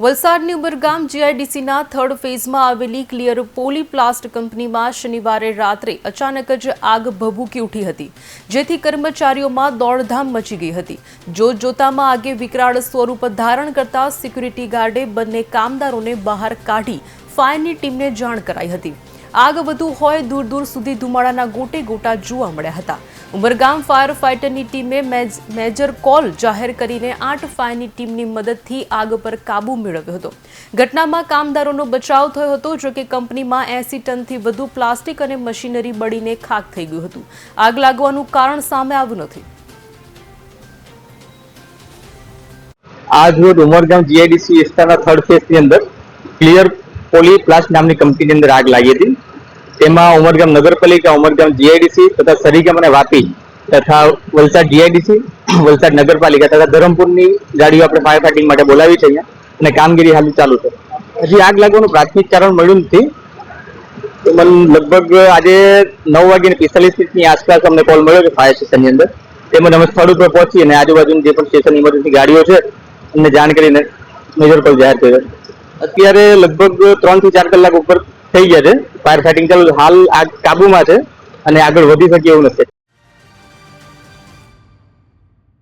વલસાડની Umargam જીઆઈડીસીના third ફેઝમાં આવેલી clear Polyplast કંપનીમાં શનિવારે રાત્રે અચાનક જ આગ ભભૂકી ઉઠી હતી, જેથી કર્મચારીઓમાં દોડધામ મચી ગઈ હતી। જોતજોતામાં આગે વિકરાળ સ્વરૂપ ધારણ કરતા સિક્યુરિટી ગાર્ડે બંને કામદારોને બહાર કાઢી ફાયરની ટીમને જાણ કરાઈ હતી। આગ વધુ હોય દૂર દૂર સુધી ધુમાડાના ગોટે ગોટા જોવા મળ્યા હતા। ઉમરગામ ફાયર ફાઇટરની ટીમે મેજર કોલ જાહેર કરીને 8 ફાયરની ટીમની મદદથી આગ પર કાબુ મેળવ્યો હતો। ઘટનામાં કામદારોનો બચાવ થયો હતો, જો કે કંપનીમાં 80 ટનથી વધુ પ્લાસ્ટિક અને મશીનરી બળીને ખાખ થઈ ગયું હતું। આગ લાગવાનું કારણ સામે આવ્યું નથી। आज रोज उमरगाम जीआईडीसी विस्ताરના थर्ड फेज ની અંદર ક્લિયર પોલીપ્લાસ્ટ નામની કંપનીની અંદર આગ લાગી હતી। તેમાં ઉમરગામ નગરપાલિકા, ઉમરગામ જીઆઈડીસી તથા સરીગામ અને વાપી તથા વલસાડ જીઆઈડીસી, વલસાડ નગરપાલિકા તથા ધરમપુરની ગાડીઓ આપણે ફાયર ફાઇટિંગ માટે બોલાવી છે અહીંયા, અને કામગીરી હાલ ચાલુ છે। હજી આગ લાગવાનું પ્રાથમિક કારણ મળ્યું નથી। મને લગભગ આજે 9:45 ની આસપાસ અમને કોલ મળ્યો કે ફાયર સ્ટેશનની અંદર, તેમજ અમે સ્થળ ઉપર પહોંચી અને આજુબાજુની જે પણ સ્ટેશન ઇમરજન્સી ગાડીઓ છે એમને જાણ કરીને મેજર કોલ જાહેર કર્યો। અત્યારે લગભગ 3 થી 4 કલાક ઉપર થઈ ગયા છે, ફાયર ફાઇટિંગ ચાલુ છે। હાલ આગ કાબુમાં છે અને આગળ વધી શકે એવું નથી।